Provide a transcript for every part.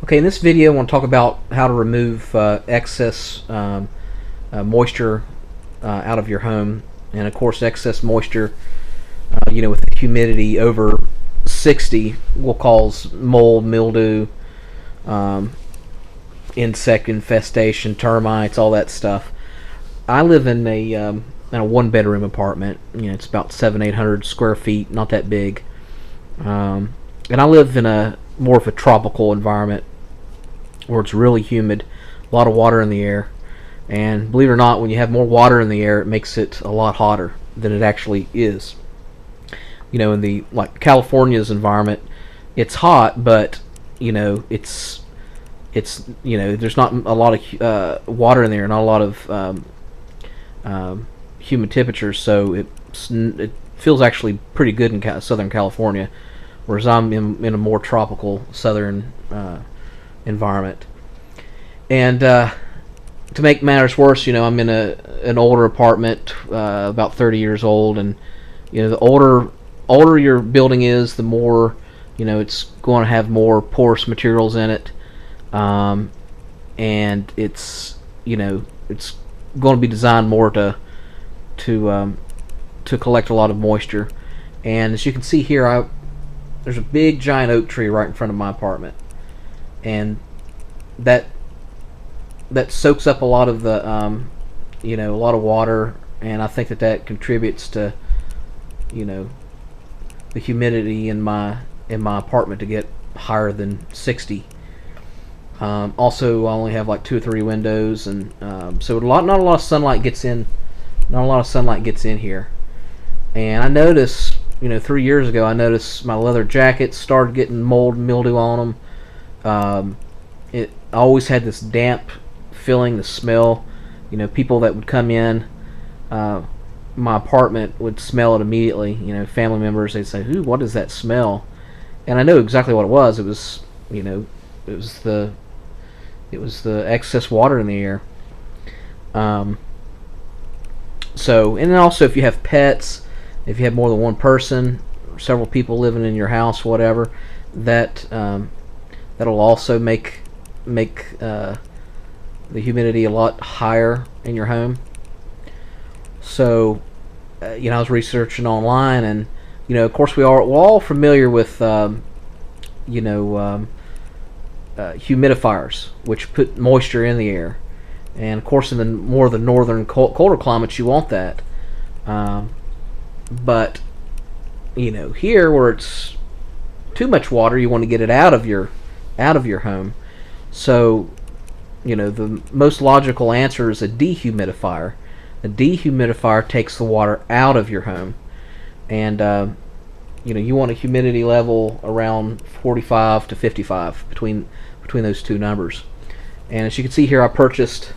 Okay, in this video I want to talk about how to remove excess moisture out of your home. And of course excess moisture, with humidity over 60 will cause mold, mildew, um, insect infestation, termites, all that stuff. I live in a one bedroom apartment. It's about 700-800 square feet, not that big. And I live in a more of a tropical environment where it's really humid, a lot of water in the air. And believe it or not, when you have more water in the air, it makes it a lot hotter than it actually is. In the California's environment, it's hot, but there's not a lot of water in there, not a lot of humid temperatures, so it feels actually pretty good in Southern California, whereas I'm in a more tropical southern environment. And to make matters worse, I'm in an older apartment, about 30 years old, and the older your building is, the more it's going to have more porous materials in it, and it's going to be designed more to collect a lot of moisture. And as you can see here, there's a big giant oak tree right in front of my apartment, and that soaks up a lot of the a lot of water, and I think that contributes to the humidity in my apartment to get higher than 60. Also, I only have like 2 or 3 windows, and so not a lot of sunlight gets in. Not a lot of sunlight gets in here. And I noticed, 3 years ago, I noticed my leather jackets started getting mold and mildew on them. It always had this damp feeling, the smell. People that would come in my apartment would smell it immediately. Family members, they'd say, "Ooh, what is that smell?" And I knew exactly what it was. It was, it was the excess water in the air. So, and then also if you have pets, if you have more than one person, several people living in your house, whatever, that'll also make the humidity a lot higher in your home. So, I was researching online, and of course we're all familiar with humidifiers, which put moisture in the air. And of course, in the more the northern colder climates, you want that. But here where it's too much water, you want to get it out of your home. So, the most logical answer is a dehumidifier. A dehumidifier takes the water out of your home, and you want a humidity level around 45 to 55 between those two numbers. And as you can see here, I purchased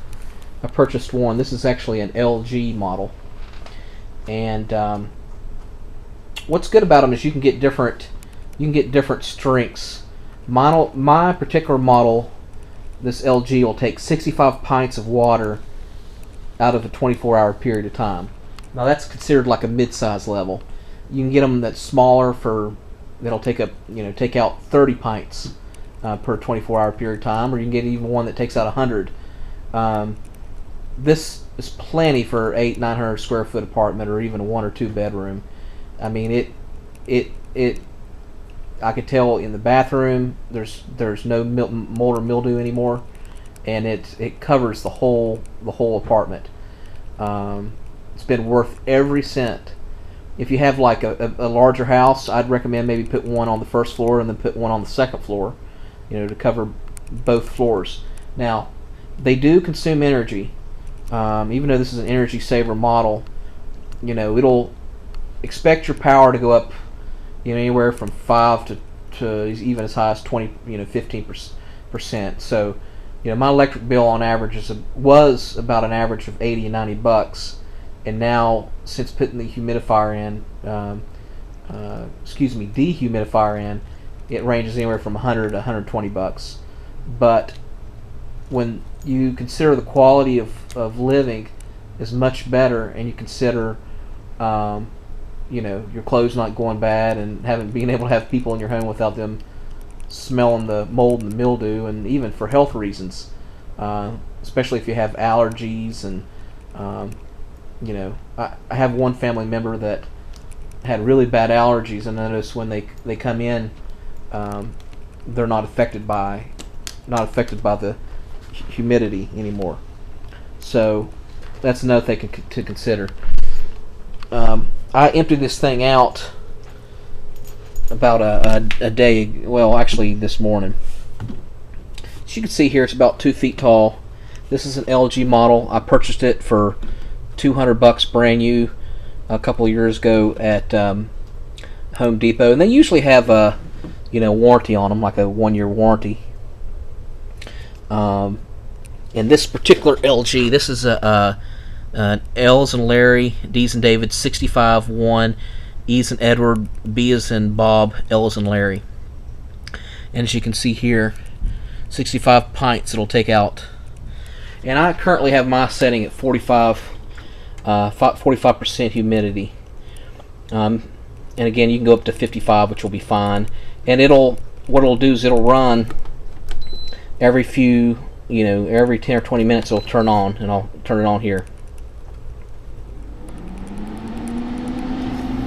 one. This is actually an LG model, and what's good about them is you can get different strengths. My particular model, this LG, will take 65 pints of water out of a 24-hour period of time. Now that's considered like a mid-size level. You can get them that's smaller that'll take out 30 pints per 24-hour period of time, or you can get even one that takes out 100. This is plenty for 800-900 square foot apartment, or even a 1 or 2 bedroom. I mean, it I could tell in the bathroom there's no mold or mildew anymore, and it covers the whole apartment. It's been worth every cent. If you have like a larger house, I'd recommend maybe put one on the first floor and then put one on the second floor, to cover both floors. Now, they do consume energy. Even though this is an energy saver model, it'll expect your power to go up, anywhere from 5 to even as high as 20, 15%. So, my electric bill on average was about an average of $80 and $90, and now since putting the dehumidifier in, it ranges anywhere from $100 to $120. But when you consider the quality of living is much better, and you consider your clothes not going bad, and being able to have people in your home without them smelling the mold and the mildew, and even for health reasons, especially if you have allergies. And I have one family member that had really bad allergies, and I noticed when they come in, they're not affected by the humidity anymore. So that's another thing to consider. I emptied this thing out about a day, well, actually this morning. As you can see here, it's about 2 feet tall. This is an LG model. I purchased it for $200 brand new a couple of years ago at Home Depot, and they usually have a warranty on them, like a 1-year warranty. And this particular LG, this is an L's and Larry, D's and David, 65-1, E's and Edward, B as in Bob, L's and Larry. And as you can see here, 65 pints it'll take out. And I currently have my setting at 45% humidity. And again, you can go up to 55, which will be fine. And what it'll do is it'll run every 10 or 20 minutes. It'll turn on, and I'll turn it on here.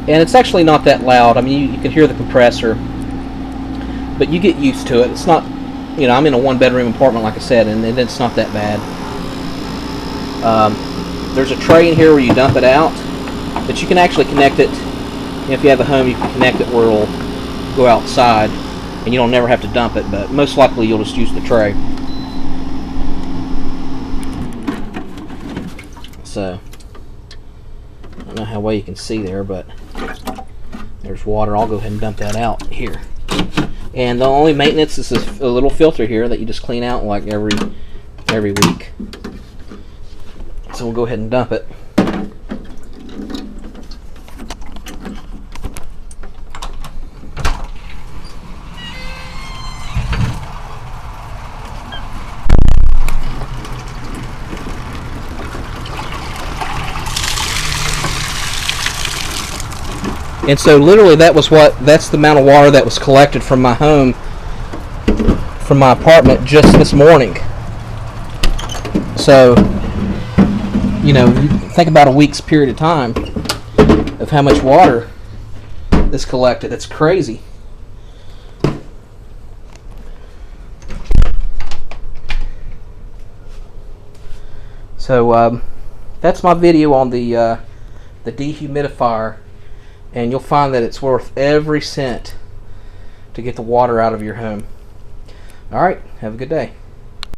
And it's actually not that loud. I mean, you can hear the compressor, but you get used to it. It's not, I'm in a 1-bedroom apartment, like I said, and it's not that bad. There's a tray in here where you dump it out, but you can actually connect it. If you have a home, you can connect it where it'll go outside, and you'll never have to dump it, but most likely you'll just use the tray. So, I don't know how well you can see there, but there's water. I'll go ahead and dump that out here. And the only maintenance is a little filter here that you just clean out like every week. So we'll go ahead and dump it. And so literally that's the amount of water that was collected from my home, from my apartment, just this morning. So, think about a week's period of time of how much water is collected. It's crazy. So that's my video on the dehumidifier. And you'll find that it's worth every cent to get the water out of your home. Alright, have a good day.